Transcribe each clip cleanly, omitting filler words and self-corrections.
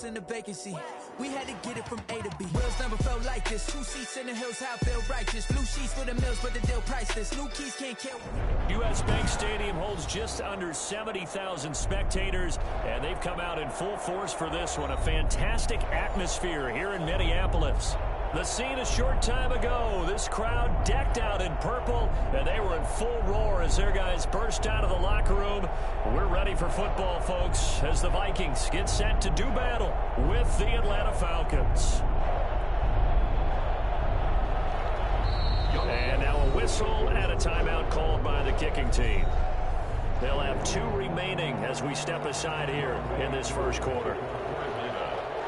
in the vacancy. We had to get it from A to B. Wheels never felt like this. 2 seats in the hills, how I feel righteous. Blue sheets for the mills, but the deal priceless. New keys can't kill. U.S. Bank Stadium holds just under 70,000 spectators, and they've come out in full force for this one. A fantastic atmosphere here in Minneapolis. The scene a short time ago, this crowd decked out in purple, and they were in full roar as their guys burst out of the locker room. We're ready for football, folks, as the Vikings get set to do battle with the Atlanta Falcons. And now a whistle and a timeout called by the kicking team. They'll have 2 remaining as we step aside here in this first quarter.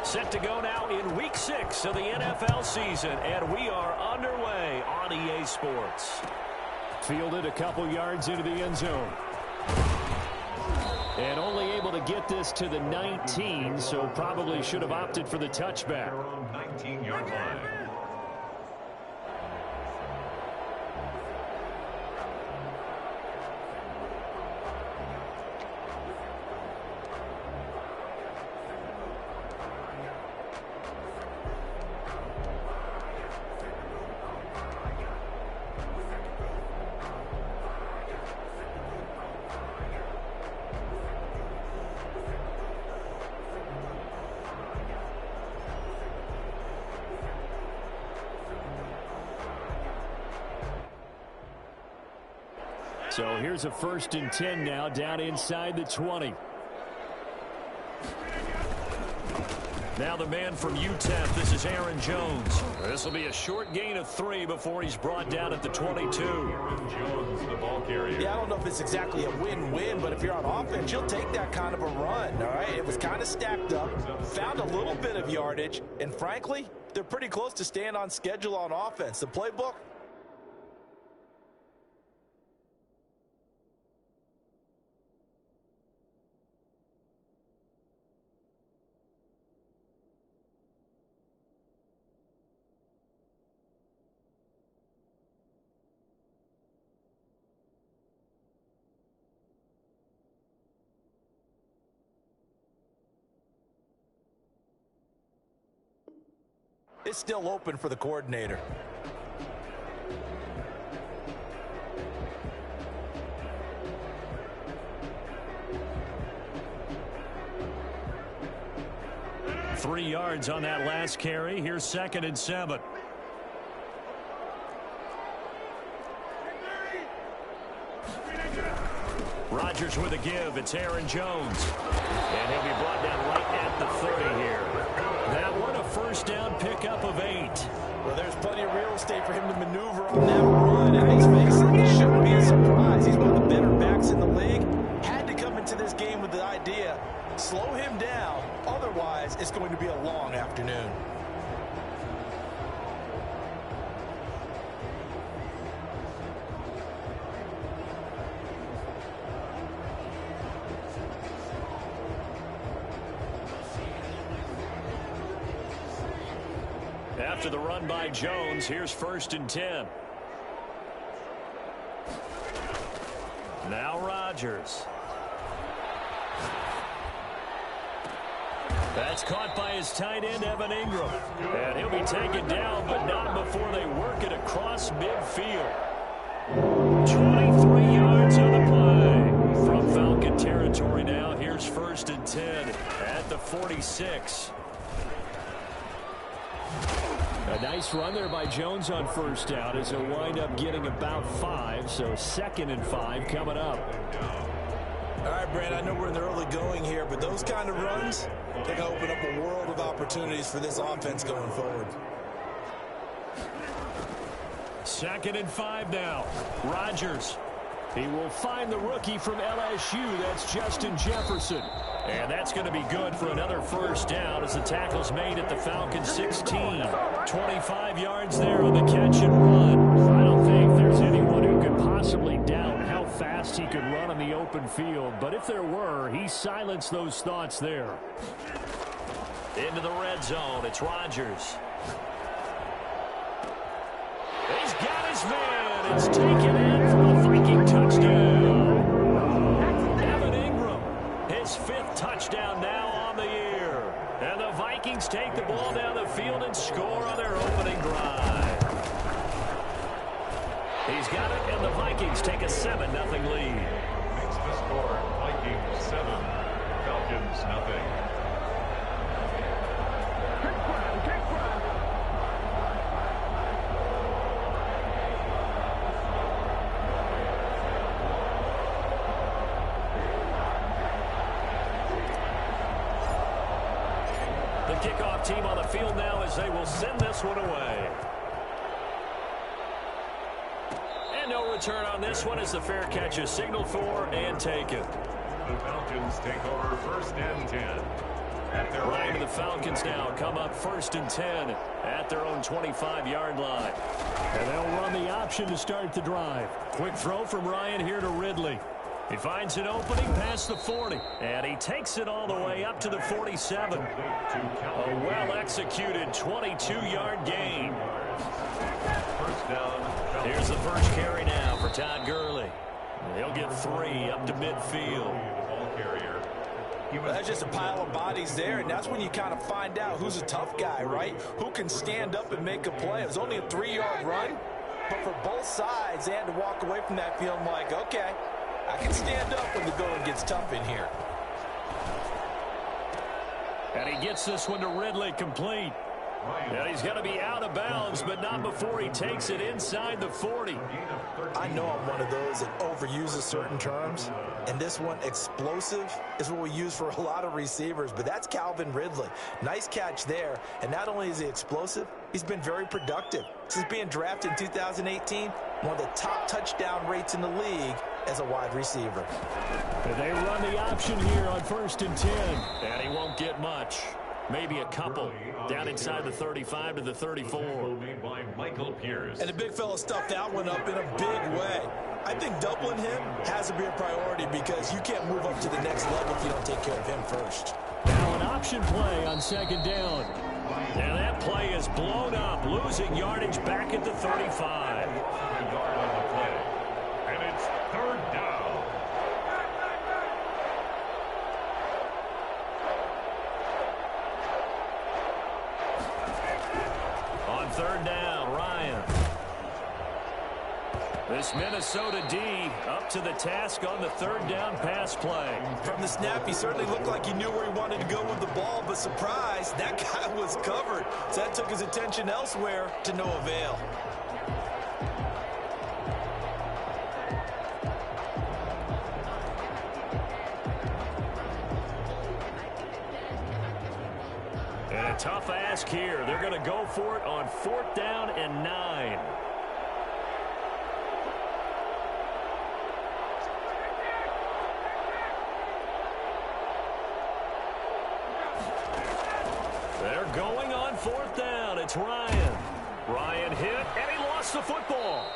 Set to go now in Week 6 of the NFL season, and we are underway on EA Sports. Fielded a couple yards into the end zone. And only able to get this to the 19, so probably should have opted for the touchback. 19-yard line. So here's a 1st and 10 now, down inside the 20. Now the man from UTEP, this is Aaron Jones. This will be a short gain of 3 before he's brought down at the 22. Aaron Jones, the ball carrier. Yeah, I don't know if it's exactly a win-win, but if you're on offense, you'll take that kind of a run, all right? It was kind of stacked up, found a little bit of yardage, and frankly, they're pretty close to staying on schedule on offense. The playbook, it's still open for the coordinator. Three yards on that last carry. Here's 2nd and 7. Rodgers with a give. It's Aaron Jones. And he'll be brought down right at the 30 here. That one a 1st down pickup of 8. Well, there's plenty of real estate for him to maneuver on that run. And let's face it, it shouldn't be a surprise. He's one of the better backs in the league. Had to come into this game with the idea, slow him down. Otherwise, it's going to be a long afternoon. After the run by Jones, here's 1st and 10. Now Rodgers. That's caught by his tight end, Evan Ingram. And he'll be taken down, but not before they work it across midfield. 23 yards on the play. From Falcon territory now, here's 1st and 10 at the 46. A nice run there by Jones on 1st down as he'll wind up getting about 5, so 2nd and 5 coming up. All right, Brand, I know we're in the early going here, but those kind of runs, they can open up a world of opportunities for this offense going forward. 2nd and 5 now. Rodgers. He will find the rookie from LSU. That's Justin Jefferson. And that's going to be good for another 1st down as the tackle's made at the Falcons 16. 25 yards there on the catch and run. I don't think there's anyone who could possibly doubt how fast he could run on the open field. But if there were, he silenced those thoughts there. Into the red zone. It's Rodgers. He's got his man. It's taken in for a Viking touchdown. Evan Ingram, his 5th touchdown now on the year. And the Vikings take the ball down the field and score on their opening drive. He's got it, and the Vikings take a 7-0 lead. Makes the score Vikings 7, Falcons 0. The kickoff team on the field now as they will send this one away. And no return on this one as the fair catch is signaled for and taken. The Falcons take over 1st and 10. At their Right to the Falcons now come up 1st and 10 at their own 25-yard line. And they'll run the option to start the drive. Quick throw from Ryan here to Ridley. He finds an opening past the 40, and he takes it all the way up to the 47. A well-executed 22-yard gain. First down. Here's the first carry now for Todd Gurley. He'll get 3 up to midfield. Ball carrier. That's just a pile of bodies there, and that's when you kind of find out who's a tough guy, right? Who can stand up and make a play. It was only a 3-yard run, but for both sides, they had to walk away from that feeling like, okay, I can stand up when the going gets tough in here. And he gets this one to Ridley complete. And he's going to be out of bounds, but not before he takes it inside the 40. I know I'm one of those that overuses certain terms, and this one, explosive, is what we use for a lot of receivers, but that's Calvin Ridley. Nice catch there, and not only is he explosive, he's been very productive. Since being drafted in 2018, one of the top touchdown rates in the league as a wide receiver. And they run the option here on 1st and 10, and he won't get much. Maybe a couple down inside the 35 to the 34. Made by Michael Pierce. And the big fella stuffed that one up in a big way. I think doubling him has to be a priority because you can't move up to the next level if you don't take care of him first. Now an option play on 2nd down. And that play is blown up, losing yardage back at the 35. A yard on the play. And it's 3rd down. On 3rd down, Ryan. This Minnesota D up to the task on the 3rd down pass play. From the snap, he certainly looked like he knew where he wanted to go with the ball, but surprise, that guy was covered. So that took his attention elsewhere to no avail. And a tough ask here. They're going to go for it on 4th down and 9. They're going on 4th down. It's Ryan. Ryan hit, and he lost the football.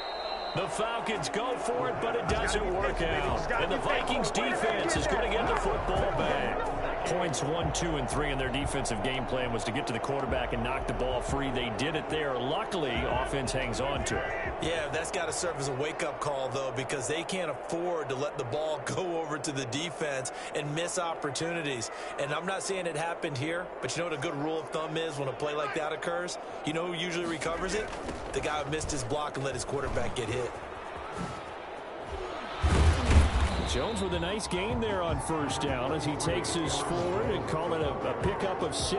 The Falcons go for it, but it doesn't work out. And the Vikings defense is going to get the football back. Points 1, 2, and 3 in their defensive game plan was to get to the quarterback and knock the ball free. They did it there. Luckily, offense hangs on to it. Yeah, that's got to serve as a wake-up call, though, because they can't afford to let the ball go over to the defense and miss opportunities. And I'm not saying it happened here, but you know what a good rule of thumb is when a play like that occurs? You know who usually recovers it? The guy who missed his block and let his quarterback get hit. Jones with a nice gain there on 1st down as he takes his forward and call it a pickup of 6. You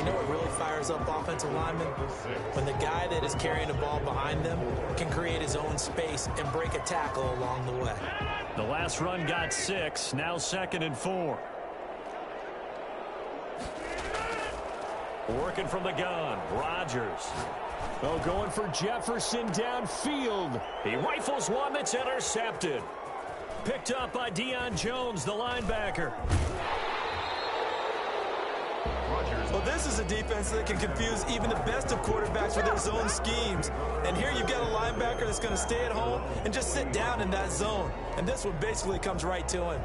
know what really fires up offensive linemen? When the guy that is carrying the ball behind them can create his own space and break a tackle along the way. The last run got 6, now 2nd and 4. Working from the gun, Rodgers. Oh, going for Jefferson downfield. He rifles one that's intercepted. Picked up by Deion Jones, the linebacker. Well, this is a defense that can confuse even the best of quarterbacks with their zone schemes. And here you've got a linebacker that's going to stay at home and just sit down in that zone. And this one basically comes right to him.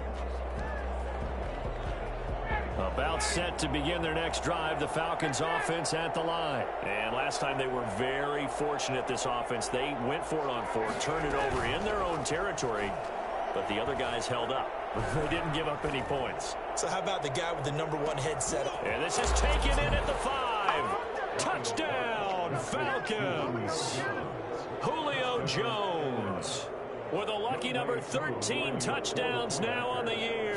About set to begin their next drive, the Falcons offense at the line. And last time they were very fortunate, this offense. They went for it on 4, turned it over in their own territory, but the other guys held up. They didn't give up any points. So how about the guy with the #1 headset? And this is taken in at the 5. Touchdown, Falcons. Julio Jones with a lucky number 13 touchdowns now on the year.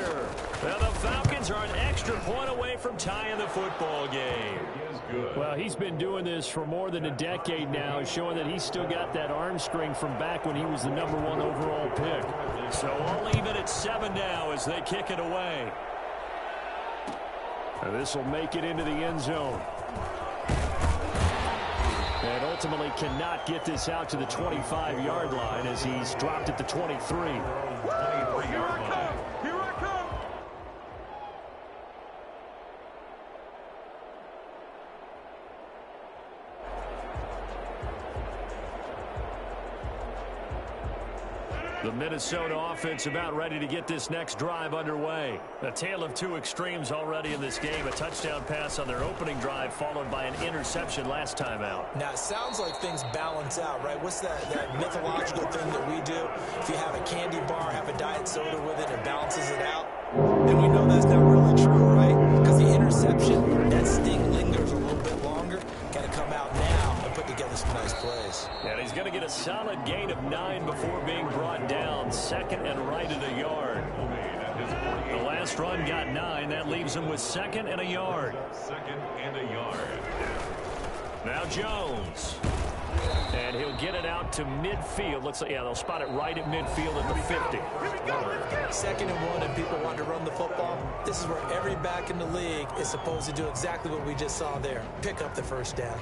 Now the Falcons are an extra point away from tying the football game. Well, he's been doing this for more than a decade now, showing that he's still got that arm strength from back when he was the #1 overall pick. So all even at 7 now as they kick it away. And this will make it into the end zone. And ultimately cannot get this out to the 25-yard line as he's dropped at the 23. Here I come! Here I come! The Minnesota offense about ready to get this next drive underway. A tale of two extremes already in this game. A touchdown pass on their opening drive followed by an interception last time out. Now, it sounds like things balance out, right? What's that mythological thing that we do? If you have a candy bar, have a diet soda with it, it balances it out. And we know that's not really true, right? Because the interception, that sting lingers a little bit longer. Got to come out now and put together some nice plays. And he's going to get a solid gain of 9 before being brought down. Second and right at a yard. The last run got 9. That leaves him with 2nd and a yard. 2nd and a yard. Now Jones. And he'll get it out to midfield. Looks like, yeah, they'll spot it right at midfield at the 50. 2nd and 1 and people want to run the football. This is where every back in the league is supposed to do exactly what we just saw there. Pick up the first down.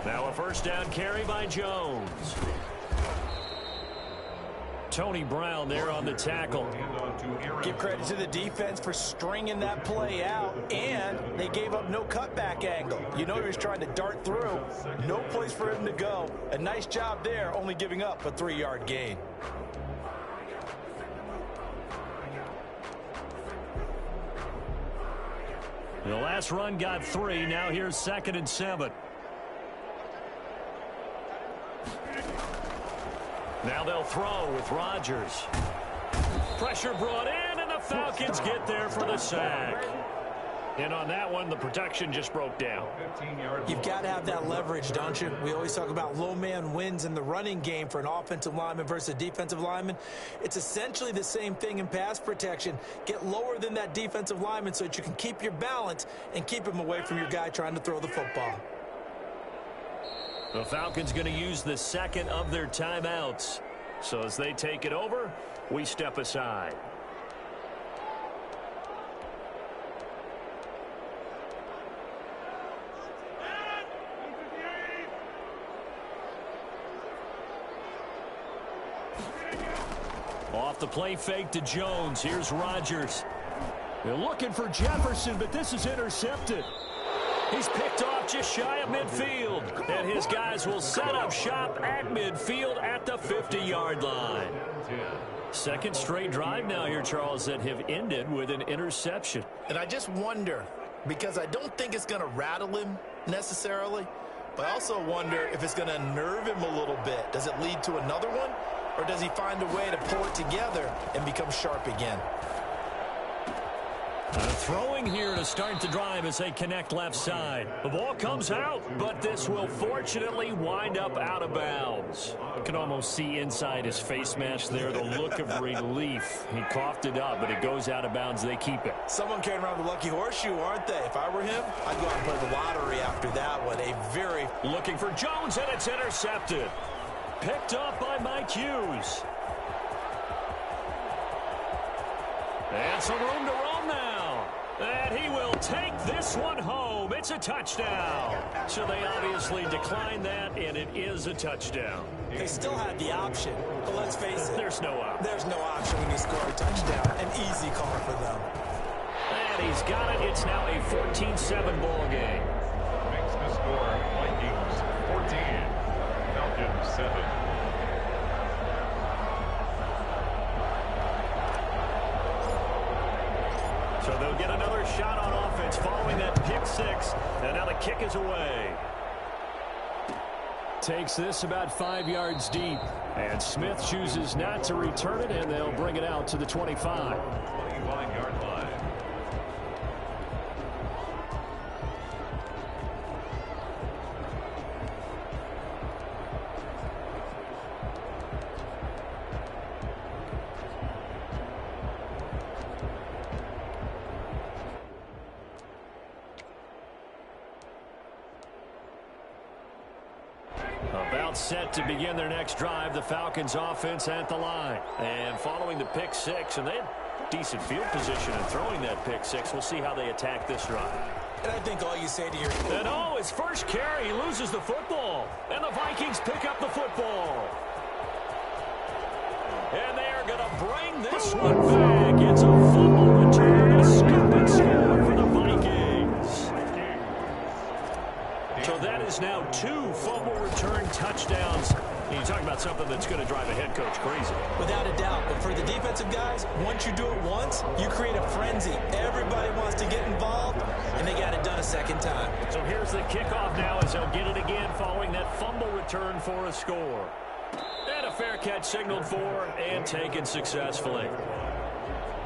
Now a first down carry by Jones. Tony Brown there on the tackle. Give credit to the defense for stringing that play out, and they gave up no cutback angle. You know he was trying to dart through. No place for him to go. A nice job there, only giving up a 3-yard gain. The last run got 3. Now here's 2nd and 7. Now they'll throw with Rodgers. Pressure brought in, and the Falcons get there for the sack. And on that one, the protection just broke down. You've got to have that leverage, don't you? We always talk about low man wins in the running game for an offensive lineman versus a defensive lineman. It's essentially the same thing in pass protection. Get lower than that defensive lineman so that you can keep your balance and keep him away from your guy trying to throw the football. The Falcons going to use the 2nd of their timeouts. So as they take it over, we step aside. Off the play fake to Jones. Here's Rodgers. They're looking for Jefferson, but this is intercepted. He's picked off just shy of midfield. And his guys will set up shop at midfield at the 50-yard line. 2nd straight drive now here, Charles, that have ended with an interception. And I just wonder, because I don't think it's going to rattle him necessarily, but I also wonder if it's going to unnerve him a little bit. Does it lead to another one? Or does he find a way to pull it together and become sharp again? Throwing here to start the drive as they connect left side. The ball comes out, but this will fortunately wind up out of bounds. You can almost see inside his face mask there the look of relief. He coughed it up, but it goes out of bounds. They keep it. Someone came around the lucky horseshoe, aren't they? If I were him, I'd go out and play the lottery after that one. A very... Looking for Jones, and it's intercepted. Picked up by Mike Hughes. And some room to roam now. And he will take this one home. It's a touchdown. So they obviously declined that, and it is a touchdown. They still had the option, but let's face it. There's no option. There's no option when you score a touchdown. An easy call for them. And he's got it. It's now a 14-7 ball game. Makes the score Vikings 14, Falcons 7. So they'll get another shot on offense following that pick six. And now the kick is away. Takes this about 5 yards deep. And Smith chooses not to return it, and they'll bring it out to the 25. 21-yard line. About set to begin their next drive, the Falcons offense at the line. And following the pick six, and they had decent field position in throwing that pick six. We'll see how they attack this drive. And I think all you say to your... And oh, his first carry, he loses the football. And the Vikings pick up the football. And they are going to bring this one back. It's a fumble return, a scoop and score for the Vikings. So that is now 2 fumble return touchdowns. You talk about something that's going to drive a head coach crazy. Without a doubt. But for the defensive guys, once you do it once, you create a frenzy. Everybody wants to get involved, and they got it done a second time. So here's the kickoff now as they'll get it again following that fumble return for a score. And a fair catch signaled for and taken successfully.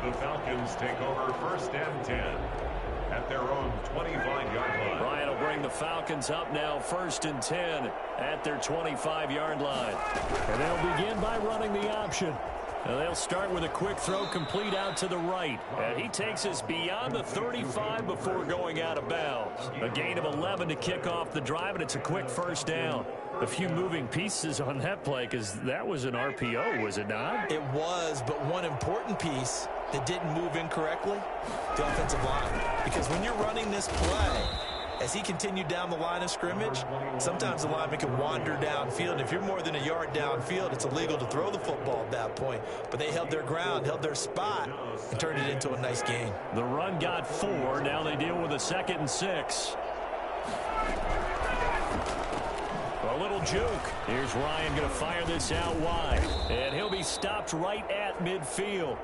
The Falcons take over 1st and 10 at their own 25-yard line. Ryan will bring the Falcons up now 1st and 10 at their 25-yard line. And they'll begin by running the option. And they'll start with a quick throw complete out to the right. And he takes us beyond the 35 before going out of bounds. A gain of 11 to kick off the drive, and it's a quick first down. A few moving pieces on that play because that was an RPO, was it not? It was, but one important piece that didn't move incorrectly, the offensive line. Because when you're running this play, as he continued down the line of scrimmage, sometimes the lineman can wander downfield. If you're more than a yard downfield, it's illegal to throw the football at that point. But they held their ground, held their spot, and turned it into a nice gain. The run got 4. Now they deal with a 2nd and 6. A little juke. Here's Ryan going to fire this out wide. And he'll be stopped right at midfield.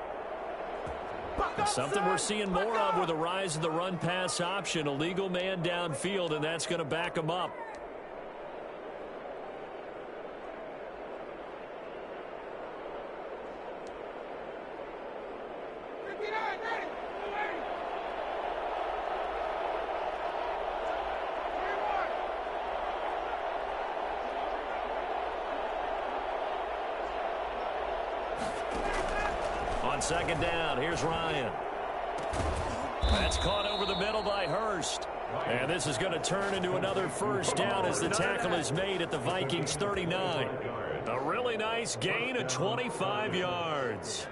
Something we're seeing more of with the rise of the run-pass option. A legal man downfield, and that's going to back him up. On 2nd down, here's Ryan. That's caught over the middle by Hurst. And this is going to turn into another first down as the tackle is made at the Vikings 39. A really nice gain of 25 yards.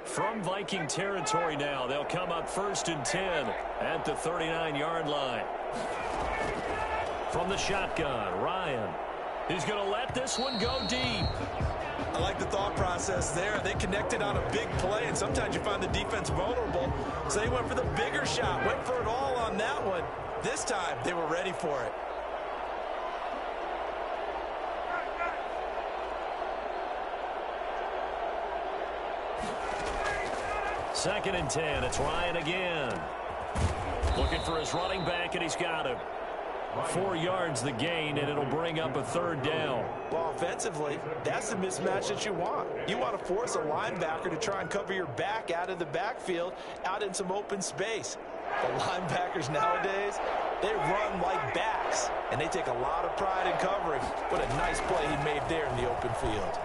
From Viking territory now, they'll come up 1st and 10 at the 39-yard line. From the shotgun, Ryan. He's going to let this one go deep. I like the thought process there. They connected on a big play, and sometimes you find the defense vulnerable. So they went for the bigger shot, went for it all on that one. This time, they were ready for it. Second and 10. It's Ryan again. Looking for his running back, and he's got him. 4 yards the gain, and it'll bring up a 3rd down. Well, offensively, that's the mismatch that you want. You want to force a linebacker to try and cover your back out of the backfield, out in some open space. The linebackers nowadays, they run like backs, and they take a lot of pride in covering. What a nice play he made there in the open field.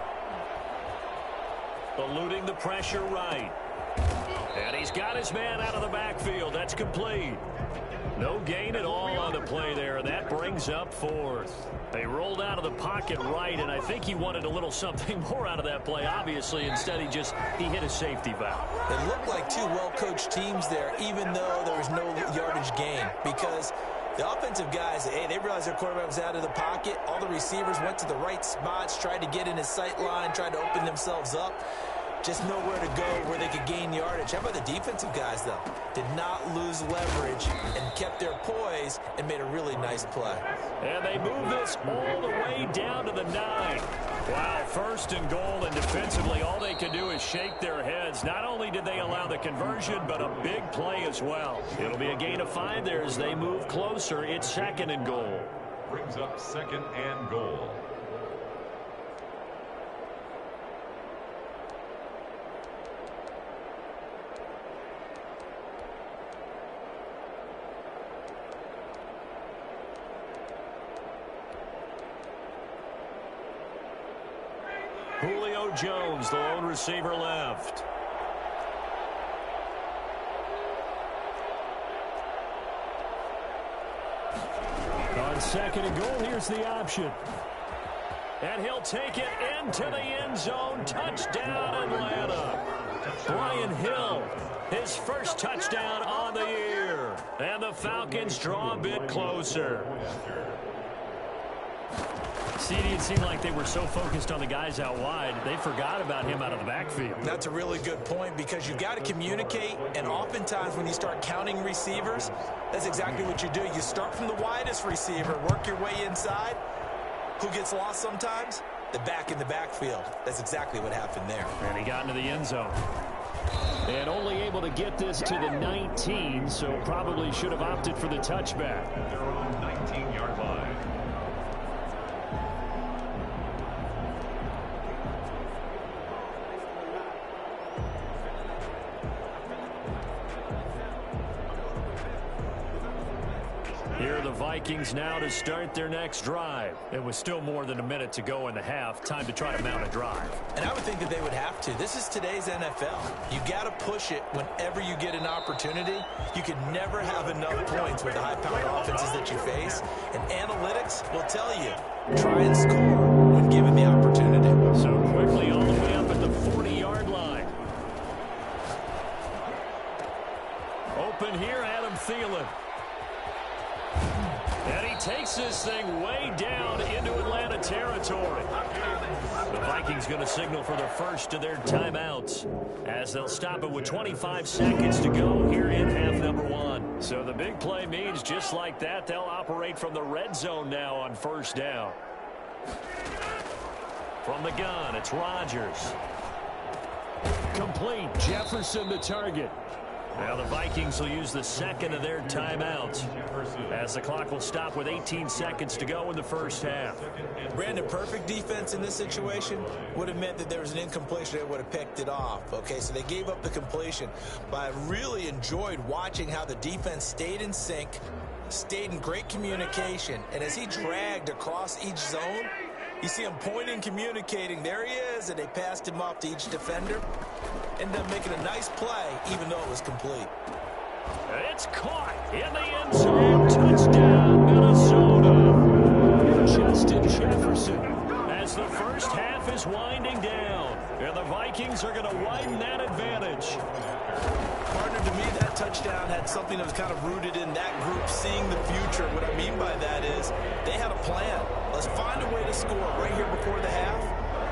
Eluding the pressure right. And he's got his man out of the backfield. That's complete. No gain at all on the play there, and that brings up 4th. They rolled out of the pocket right, and I think he wanted a little something more out of that play, obviously. Instead, he hit a safety valve. It looked like 2 well-coached teams there, even though there was no yardage gain, because the offensive guys, hey, they realized their quarterback was out of the pocket. All the receivers went to the right spots, tried to get in his sight line, tried to open themselves up. Just nowhere to go where they could gain yardage. How about the defensive guys, though? Did not lose leverage and kept their poise and made a really nice play. And they move this all the way down to the 9. Wow, first and goal, and defensively all they can do is shake their heads. Not only did they allow the conversion, but a big play as well. It'll be a gain of 5 there as they move closer. It's second and goal. Brings up second and goal. Julio Jones, the lone receiver left. On second and goal, here's the option. And he'll take it into the end zone. Touchdown, Atlanta. Brian Hill, his first touchdown on the year. And the Falcons draw a bit closer. CD, it seemed like they were so focused on the guys out wide, they forgot about him out of the backfield. That's a really good point because you've got to communicate, and oftentimes when you start counting receivers, that's exactly what you do. You start from the widest receiver, work your way inside. Who gets lost sometimes? The back in the backfield. That's exactly what happened there. And he got into the end zone. And only able to get this to the 19, so probably should have opted for the touchback. At their own 19-yard line. Here are the Vikings now to start their next drive. It was still more than a minute to go in the half. Time to try to mount a drive. And I would think that they would have to. This is today's NFL. You got to push it whenever you get an opportunity. You can never have enough points with the high-powered offenses that you face. And analytics will tell you, try and score when given the opportunity. So quickly all the way up at the 40-yard line. Open here, Adam Thielen. And he takes this thing way down into Atlanta territory. The Vikings going to signal for the first of their timeouts as they'll stop it with 25 seconds to go here in half number 1. So the big play means just like that, they'll operate from the red zone now on first down. From the gun, it's Rodgers. Complete. Jefferson the target. Now the Vikings will use the second of their timeouts as the clock will stop with 18 seconds to go in the first half. Brandon, perfect defense in this situation would have meant that there was an incompletion that would have picked it off. Okay, so they gave up the completion. But I really enjoyed watching how the defense stayed in sync, stayed in great communication, and as he dragged across each zone, you see him pointing, communicating. There he is, and they passed him off to each defender. Ended up making a nice play, even though it was complete. It's caught in the end zone. Touchdown, Minnesota. Justin Jefferson as the first half is winding down. And the Vikings are going to widen that advantage. Partner, to me, that touchdown had something that was kind of rooted in that group seeing the future. What I mean by that is they had a plan. Let's find a way to score right here before the half.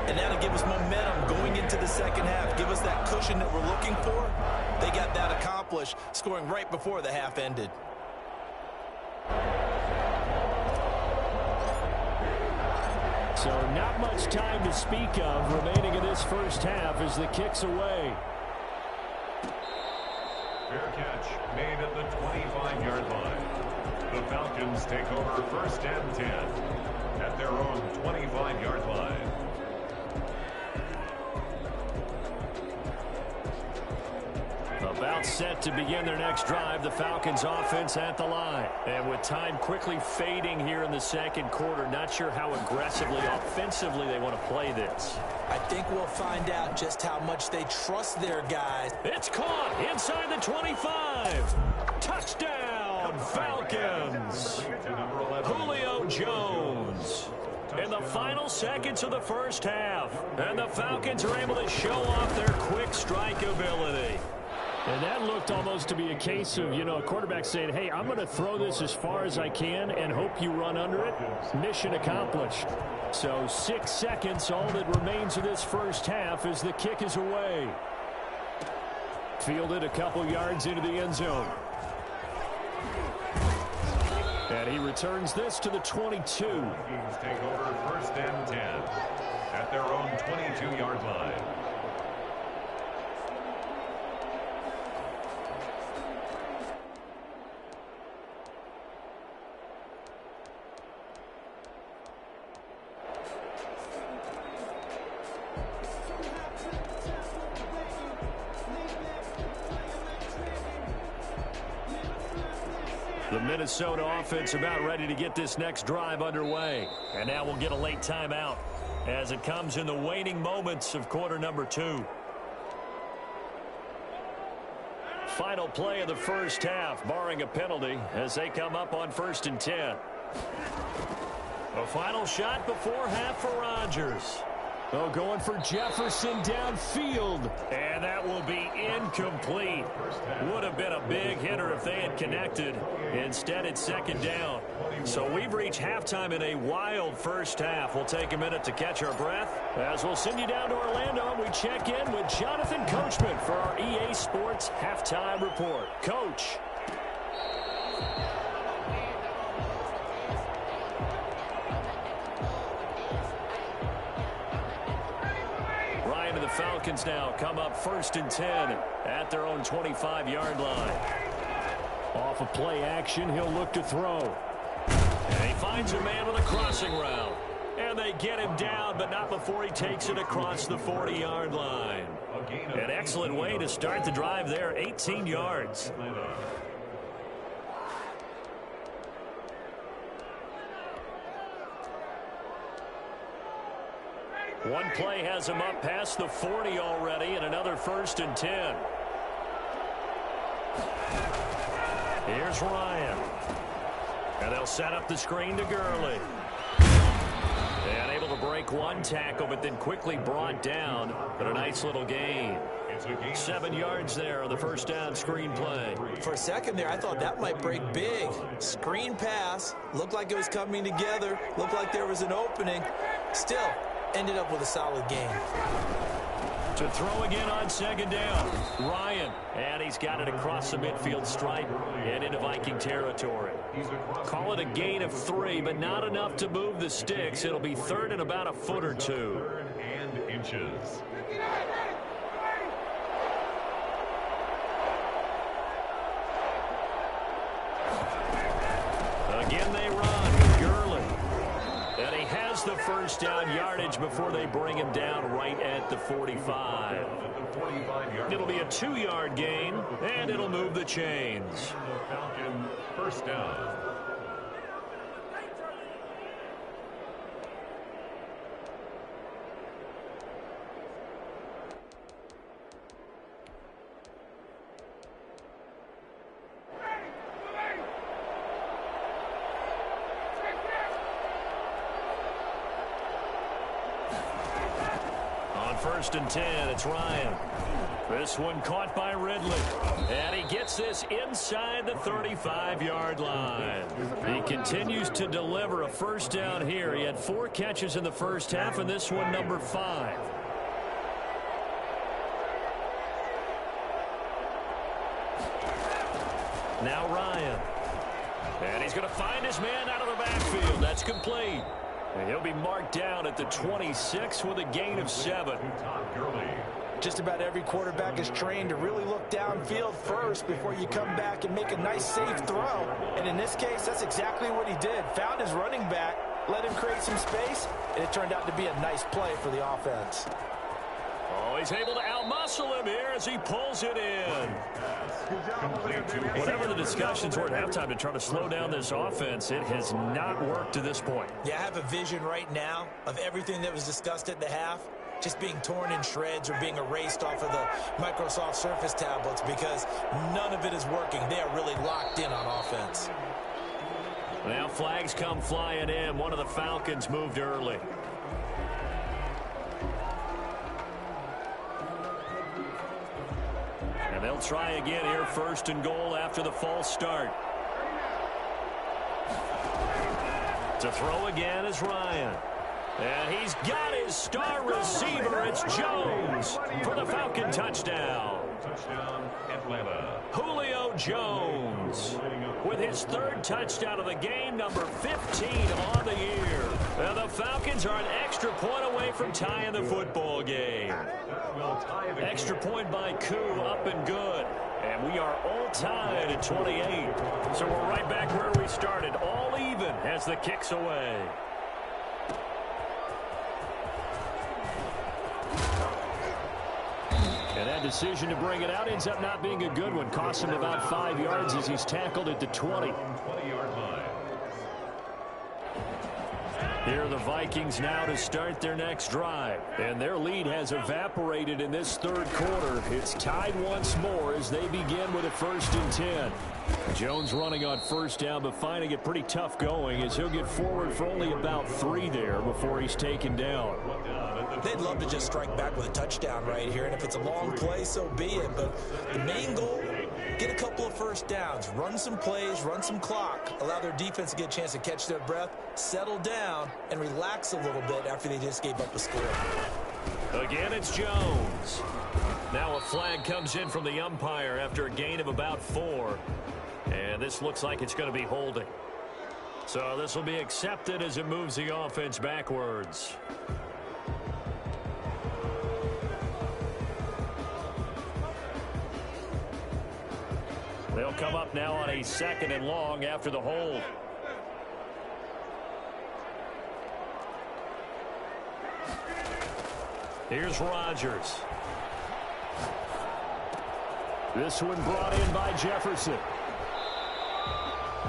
And that'll give us momentum going into the second half. Give us that cushion that we're looking for. They got that accomplished, scoring right before the half ended. So not much time to speak of remaining in this first half as the kick's away. Fair catch made at the 25-yard line. The Falcons take over first and 10 at their own 25-yard line. About set to begin their next drive, the Falcons offense at the line. And with time quickly fading here in the second quarter, not sure how aggressively, offensively they want to play this. I think we'll find out just how much they trust their guys. It's caught inside the 25. Touchdown, Falcons. Julio Jones. In the final seconds of the first half. And the Falcons are able to show off their quick strike ability. And that looked almost to be a case of, you know, a quarterback saying, hey, I'm going to throw this as far as I can and hope you run under it. Mission accomplished. So 6 seconds, all that remains of this first half as the kick is away. Fielded a couple yards into the end zone. And he returns this to the 22. Vikings take over first and 10. at their own 22-yard line. The Minnesota offense about ready to get this next drive underway. And now we'll get a late timeout as it comes in the waning moments of quarter number 2. Final play of the first half, barring a penalty, as they come up on 1st and 10. A final shot before half for Rodgers. Oh, going for Jefferson downfield. And that will be incomplete. Would have been a big hitter if they had connected. Instead, it's 2nd down. So we've reached halftime in a wild first half. We'll take a minute to catch our breath as we'll send you down to Orlando and we check in with Jonathan Coachman for our EA Sports Halftime Report. Coach. The Falcons now come up 1st and 10 at their own 25-yard line. Off of play action, he'll look to throw. And he finds a man with a crossing route. And they get him down, but not before he takes it across the 40-yard line. An excellent way to start the drive there, 18 yards. One play has him up past the 40 already, and another 1st and 10. Here's Ryan. And they'll set up the screen to Gurley. And able to break one tackle, but then quickly brought down. But a nice little gain. 7 yards there on the first down screen play. For a second there, I thought that might break big. Screen pass. Looked like it was coming together. Looked like there was an opening. Still ended up with a solid gain. To throw again on 2nd down. Ryan. And he's got it across the midfield stripe and into Viking territory. Call it a gain of 3, but not enough to move the sticks. It'll be 3rd and about a foot or 2. 3rd and inches. Again they run with Gurley. And he has the first down yardage before they bring him down right at the 45. It'll be a 2-yard gain, and it'll move the chains. Falcons, first down. On 1st and 10, it's Ryan. This one caught by Ridley. And he gets this inside the 35-yard line. He continues to deliver a first down here. He had 4 catches in the first half, and this one number 5. Now Ryan. And he's going to find his man out of the backfield. That's complete. And he'll be marked down at the 26 with a gain of 7. Just about every quarterback is trained to really look downfield first before you come back and make a nice, safe throw. And in this case, that's exactly what he did. Found his running back, let him create some space, and it turned out to be a nice play for the offense. Oh, he's able to outmuscle him here as he pulls it in. Whatever the discussions were at halftime to try to slow down this offense, it has not worked to this point. Yeah, I have a vision right now of everything that was discussed at the half just being torn in shreds or being erased off of the Microsoft Surface tablets because none of it is working. They are really locked in on offense. Now flags come flying in. One of the Falcons moved early. And they'll try again here, 1st and goal after the false start. To throw again is Ryan. And he's got his star receiver. It's Jones for the Falcon touchdown. Touchdown, Atlanta. Julio Jones with his third touchdown of the game, number 15 on the year. And the Falcons are an extra point away from tying the football game. Extra point by Koo, up and good. And we are all tied at 28. So we're right back where we started, all even as the kick's away. And that decision to bring it out ends up not being a good one. Costs him about 5 yards as he's tackled at the 20. 20-yard line. Here are the Vikings now to start their next drive. And their lead has evaporated in this third quarter. It's tied once more as they begin with a 1st and 10. Jones running on first down, but finding it pretty tough going as he'll get forward for only about 3 there before he's taken down. They'd love to just strike back with a touchdown right here, and if it's a long play, so be it. But the main goal, get a couple of first downs, run some plays, run some clock, allow their defense to get a chance to catch their breath, settle down, and relax a little bit after they just gave up a score. Again, it's Jones. Now a flag comes in from the umpire after a gain of about 4. And this looks like it's going to be holding. So this will be accepted as it moves the offense backwards. They'll come up now on a 2nd and long after the hold. Here's Rodgers. This one brought in by Jefferson.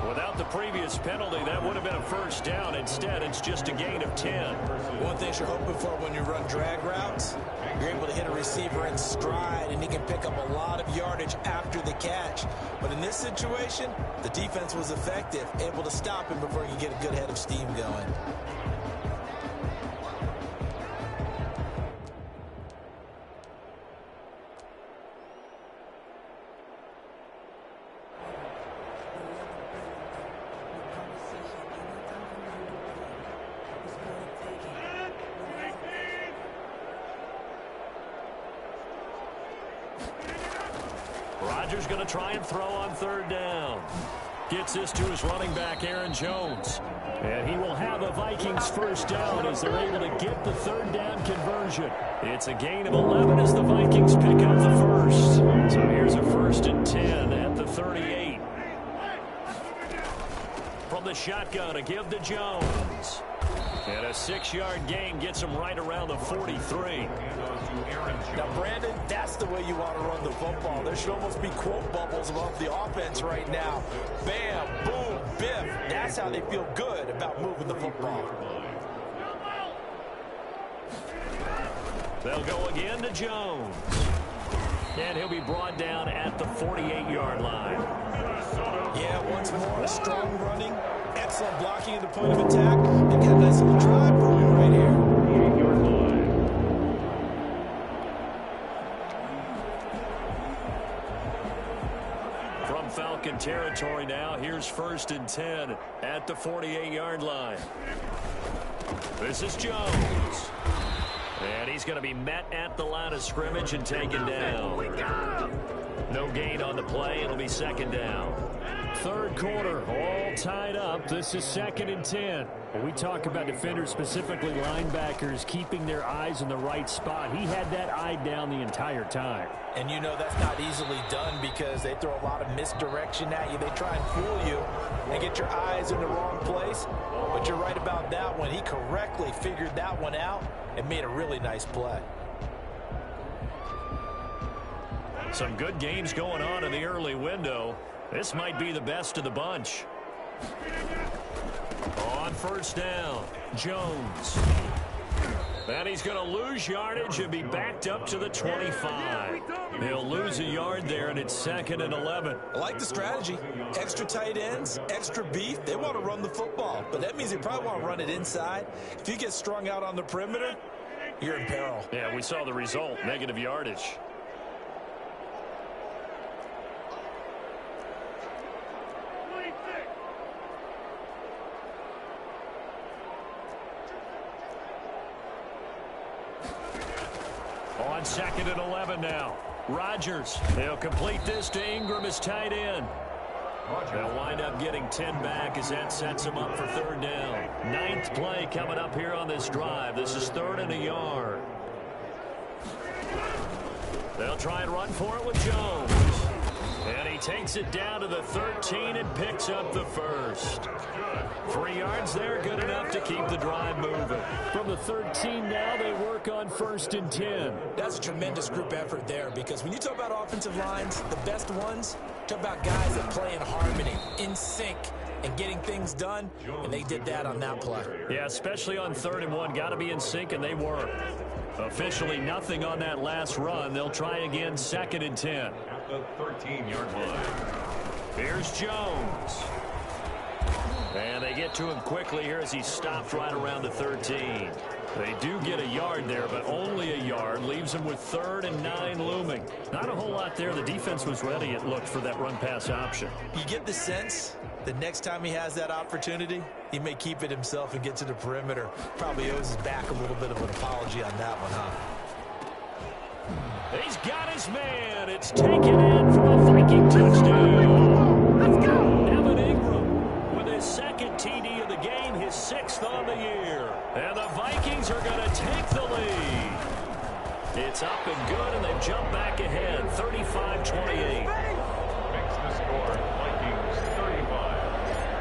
Without the previous penalty, that would have been a first down. Instead, it's just a gain of 10. One thing you're hoping for when you run drag routes, you're able to hit a receiver in stride, and he can pick up a lot of yardage after the catch. But in this situation, the defense was effective, able to stop him before he could get a good head of steam going. Rodgers going to try and throw on 3rd down. Gets this to his running back, Aaron Jones. And he will have a Vikings first down as they're able to get the 3rd down conversion. It's a gain of 11 as the Vikings pick up the first. So here's a 1st and 10 at the 38. From the shotgun, a give to Jones. And a 6-yard gain gets him right around the 43. Now, Brandon, that's the way you want to run the football. There should almost be quote bubbles above the offense right now. Bam, boom, biff. That's how they feel good about moving the football. They'll go again to Jones. And he'll be brought down at the 48-yard line. Yeah, once more, strong running, excellent blocking at the point of attack, and get a nice little drive going right here. From Falcon territory now, here's 1st and 10 at the 48-yard line. This is Jones. And he's going to be met at the line of scrimmage and taken down. No gain on the play. It'll be 2nd down. 3rd quarter, all tied up. This is 2nd and 10. When we talk about defenders, specifically linebackers, keeping their eyes in the right spot, he had that eye down the entire time. And you know that's not easily done because they throw a lot of misdirection at you. They try and fool you and get your eyes in the wrong place. But you're right about that one. He correctly figured that one out and made a really nice play. Some good games going on in the early window. This might be the best of the bunch. On 1st down, Jones. And he's going to lose yardage and be backed up to the 25. He'll lose a yard there, and it's 2nd and 11. I like the strategy. Extra tight ends, extra beef. They want to run the football, but that means they probably want to run it inside. If you get strung out on the perimeter, you're in peril. Yeah, we saw the result, negative yardage. On 2nd and 11 now. Rodgers, he'll complete this to Ingram as tight end. They'll wind up getting 10 back as that sets them up for third down. 9th play coming up here on this drive. This is 3rd and a yard. They'll try and run for it with Jones. And he takes it down to the 13 and picks up the first. 3 yards there, good enough to keep the drive moving. From the 13 now, they work on 1st and 10. That's a tremendous group effort there, because when you talk about offensive lines, the best ones, talk about guys that play in harmony, in sync, and getting things done, and they did that on that play. Yeah, especially on 3rd and 1. Got to be in sync, and they were. Officially nothing on that last run. They'll try again 2nd and 10. At the 13-yard line. Here's Jones. And they get to him quickly here as he stopped right around the 13. They do get a yard there, but only a yard. Leaves him with 3rd and 9 looming. Not a whole lot there. The defense was ready, it looked, for that run-pass option. You get the sense that next time he has that opportunity, he may keep it himself and get to the perimeter. Probably owes his back a little bit of an apology on that one, huh? He's got his man. It's taken in for a Viking touchdown. Let's go. Evan Ingram with his 2nd TD of the game, his 6th on the year. And the Vikings are going to take the lead. It's up and good, and they jump back ahead, 35-28. Makes the score, Vikings 35.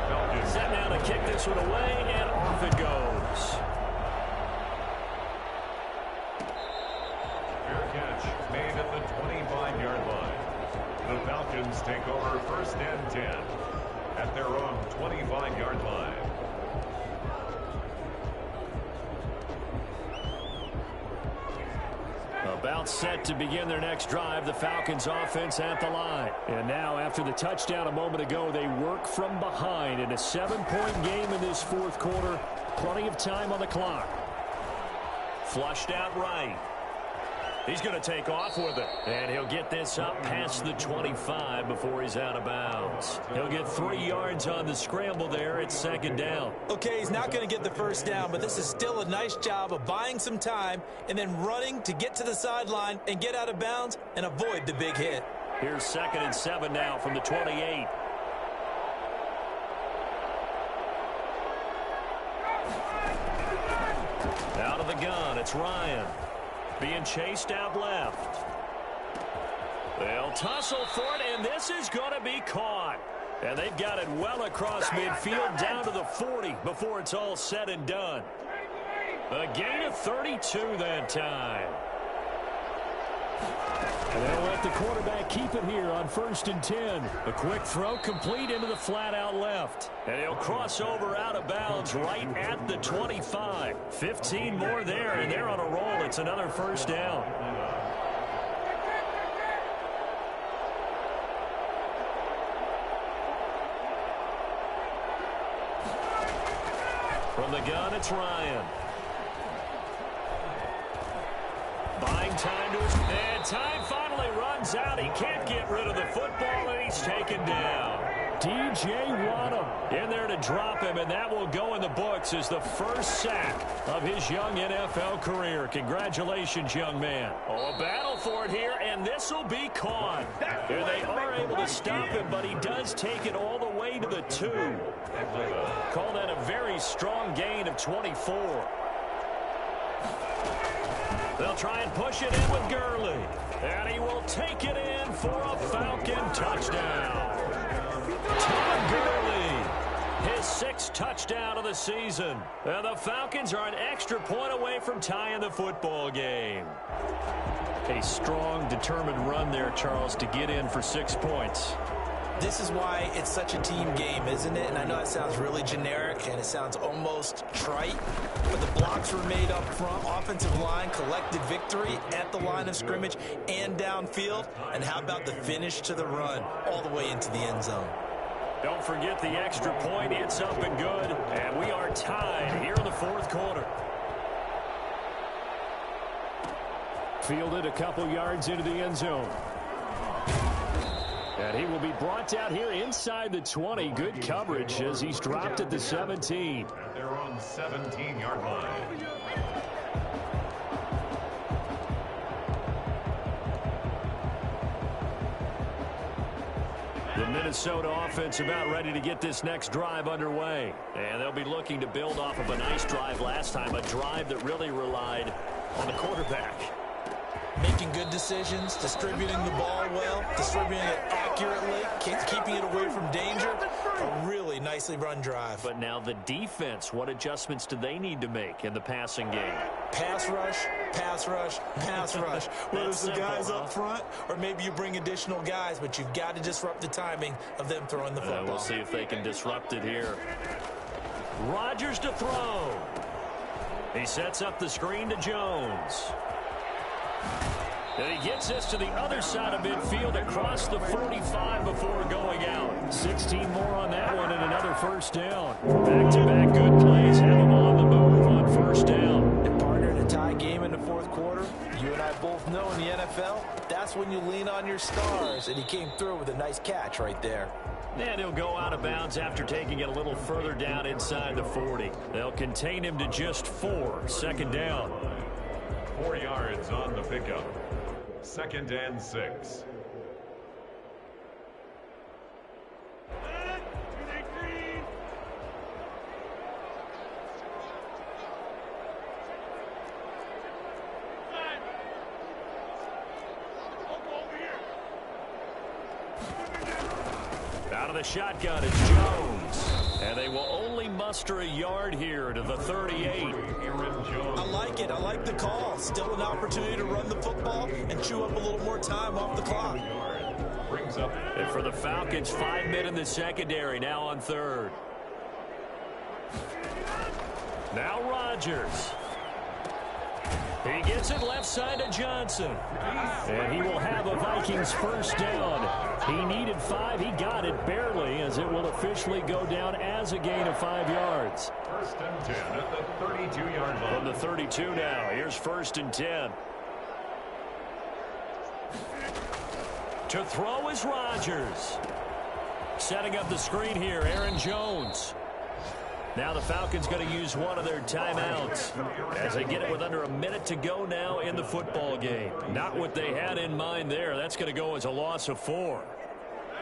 Falcons. Set now to kick this one away, and off it goes. Fair catch made at the 25-yard line. The Falcons take over 1st and 10 at their own 25-yard line. About set to begin their next drive, the Falcons offense at the line. And now, after the touchdown a moment ago, they work from behind in a 7-point game in this 4th quarter. Plenty of time on the clock. Flushed out right. He's going to take off with it. And he'll get this up past the 25 before he's out of bounds. He'll get 3 yards on the scramble there. It's 2nd down. Okay, he's not going to get the first down, but this is still a nice job of buying some time and then running to get to the sideline and get out of bounds and avoid the big hit. Here's 2nd and 7 now from the 28. Out of the gun, it's Ryan. Being chased out left. They'll tussle for it, and this is going to be caught. And they've got it well across midfield down to the 40 before it's all said and done. A gain of 32 that time. And they'll let the quarterback keep it here on 1st and 10. A quick throw complete into the flat out left. And he'll cross over out of bounds right at the 25. 15 more there, and they're on a roll. It's another 1st down. From the gun, it's Ryan. Buying time to his... And time finally runs out. He can't get rid of the football, and he's taken down. DJ Waddle in there to drop him, and that will go in the books as the first sack of his young NFL career. Congratulations, young man. Oh, a battle for it here, and this will be caught. And they are able to stop him, but he does take it all the way to the 2. Call that a very strong gain of 24. They'll try and push it in with Gurley. And he will take it in for a Falcon touchdown. Todd Gurley, his 6th touchdown of the season. And the Falcons are an extra point away from tying the football game. A strong, determined run there, Charles, to get in for 6 points. This is why it's such a team game, isn't it? And I know it sounds really generic and it sounds almost trite, but the blocks were made up front. Offensive line, collected victory at the line of scrimmage and downfield. And how about the finish to the run all the way into the end zone? Don't forget the extra point. It's up and good. And we are tied here in the 4th quarter. Fielded a couple yards into the end zone. And he will be brought down here inside the 20. Good coverage as he's dropped at the 17. They're on 17-yard line. Minnesota offense about ready to get this next drive underway. And they'll be looking to build off of a nice drive last time, a drive that really relied on the quarterback. Making good decisions, distributing the ball well, distributing it accurately, keeping it away from danger. A really nicely run drive. But now the defense, what adjustments do they need to make in the passing game? Pass rush, pass rush, pass rush. Whether it's the guys up front or maybe you bring additional guys, but you've got to disrupt the timing of them throwing the football. We'll see if they can disrupt it here. Rodgers to throw. He sets up the screen to Jones. And he gets this to the other side of midfield across the 45 before going out. 16 more on that one and another first down. Back-to-back good plays have him on the move on first down. And partner, in a tie game in the fourth quarter, you and I both know in the NFL, that's when you lean on your stars. And he came through with a nice catch right there. And he'll go out of bounds after taking it a little further down inside the 40. They'll contain him to just 4. Second down. 4 yards on the pickup. 2nd and 6. Out of the shotgun, it's Jones. And they will only muster a yard here to the 38. I like it. I like the call. Still an opportunity to run the football and chew up a little more time off the clock. And for the Falcons, 5 men in the secondary, now on third. Now Rodgers. He gets it left side to Johnson. And he will have a Vikings first down. He needed 5. He got it barely, as it will officially go down as a gain of 5 yards. 1st and 10 at the 32-yard line. From the 32 now. Here's 1st and 10. To throw is Rodgers. Setting up the screen here, Aaron Jones. Now the Falcons going to use one of their timeouts as they get it with under a minute to go now in the football game. Not what they had in mind there. That's going to go as a loss of 4.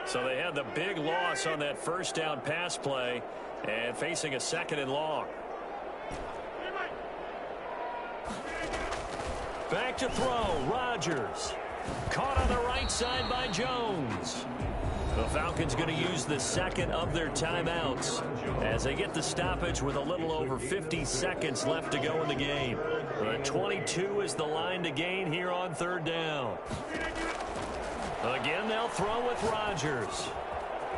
So they had the big loss on that first down pass play and facing a 2nd and long. Back to throw, Rodgers. Caught on the right side by Jones. The Falcons going to use the 2nd of their timeouts as they get the stoppage with a little over 50 seconds left to go in the game. 22 is the line to gain here on 3rd down. Again, they'll throw with Rodgers.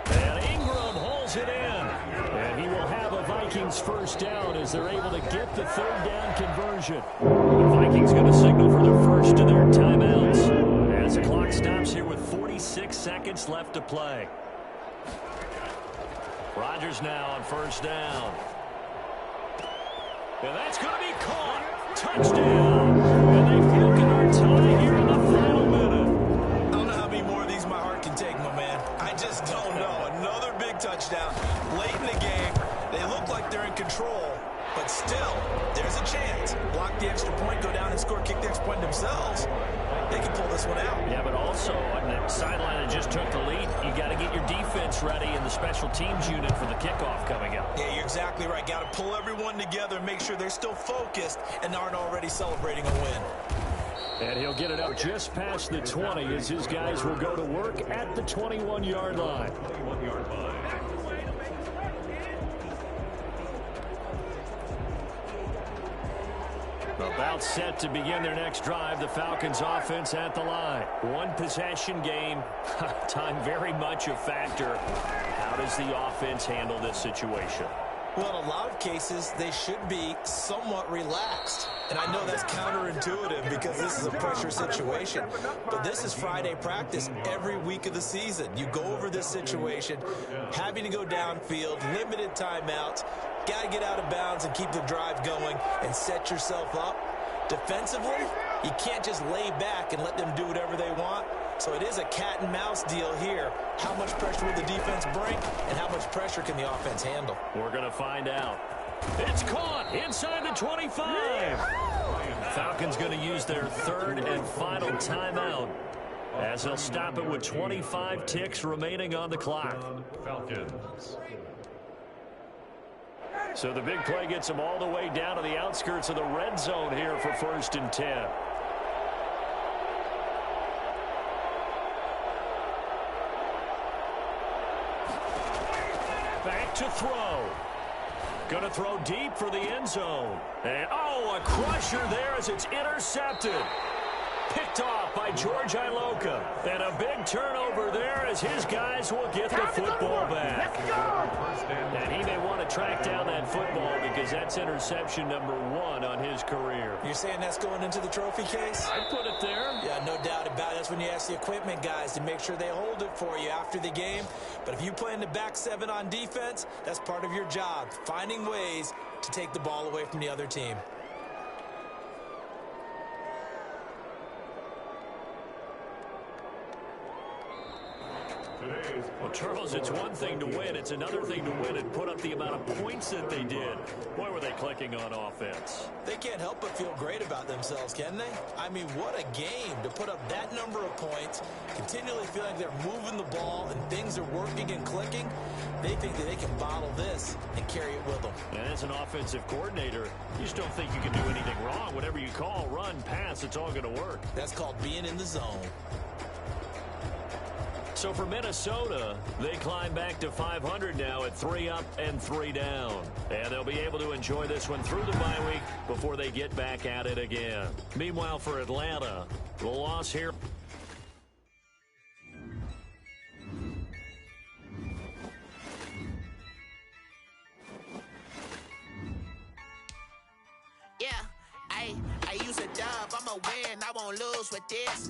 And Ingram holds it in. And he will have a Vikings first down as they're able to get the 3rd down conversion. The Vikings going to signal for the first of their timeouts as the clock stops here with 46 seconds left to play. Rodgers now on first down. And that's going to be caught. Touchdown. And they've broken our tie here in the final minute. I don't know how many more of these my heart can take, my man. I just don't know. Another big touchdown. Late in the game, they look like they're in control. But still, there's a chance. Block the extra point, go down and score, kick the extra point themselves. They can pull this one out. Yeah, but also on the sideline that just took the lead, you got to get your defense ready in the special teams unit for the kickoff coming up. Yeah, you're exactly right. Got to pull everyone together and make sure they're still focused and aren't already celebrating a win. And he'll get it up just past the 20 as his guys will go to work at the 21-yard line. 21-yard line. About set to begin their next drive, the Falcons offense at the line. One possession game, time very much a factor. How does the offense handle this situation? Well, in a lot of cases, they should be somewhat relaxed. And I know that's counterintuitive because this is a pressure situation. But this is Friday practice every week of the season. You go over this situation, having to go downfield, limited timeouts, got to get out of bounds and keep the drive going and set yourself up. Defensively, you can't just lay back and let them do whatever they want. So it is a cat and mouse deal here. How much pressure will the defense bring and how much pressure can the offense handle? We're going to find out. It's caught inside the 25. Falcons going to use their 3rd and final timeout as he'll stop it with 25 ticks remaining on the clock. Falcons. So the big play gets him all the way down to the outskirts of the red zone here for 1st and 10. Back to throw. Going to throw deep for the end zone. And, oh, a crusher there as it's intercepted. Picked off by George Iloka. And a big turnover there as his guys will get the football back. And he may want to track down that football because that's interception number 1 on his career. You're saying that's going into the trophy case? I put it there. Yeah, no doubt about it. That's when you ask the equipment guys to make sure they hold it for you after the game. But if you play in the back 7 on defense, that's part of your job, finding ways to take the ball away from the other team. Well, Charles, it's one thing to win. It's another thing to win and put up the amount of points that they did. Boy, were they clicking on offense. They can't help but feel great about themselves, can they? I mean, what a game to put up that number of points, continually feeling they're moving the ball and things are working and clicking. They think that they can bottle this and carry it with them. And as an offensive coordinator, you just don't think you can do anything wrong. Whatever you call, run, pass, it's all going to work. That's called being in the zone. So for Minnesota, they climb back to 500 now at 3 up and 3 down. And they'll be able to enjoy this one through the bye week before they get back at it again. Meanwhile, for Atlanta, the loss here. Yeah, I use a dub, I'ma win, I won't lose with this.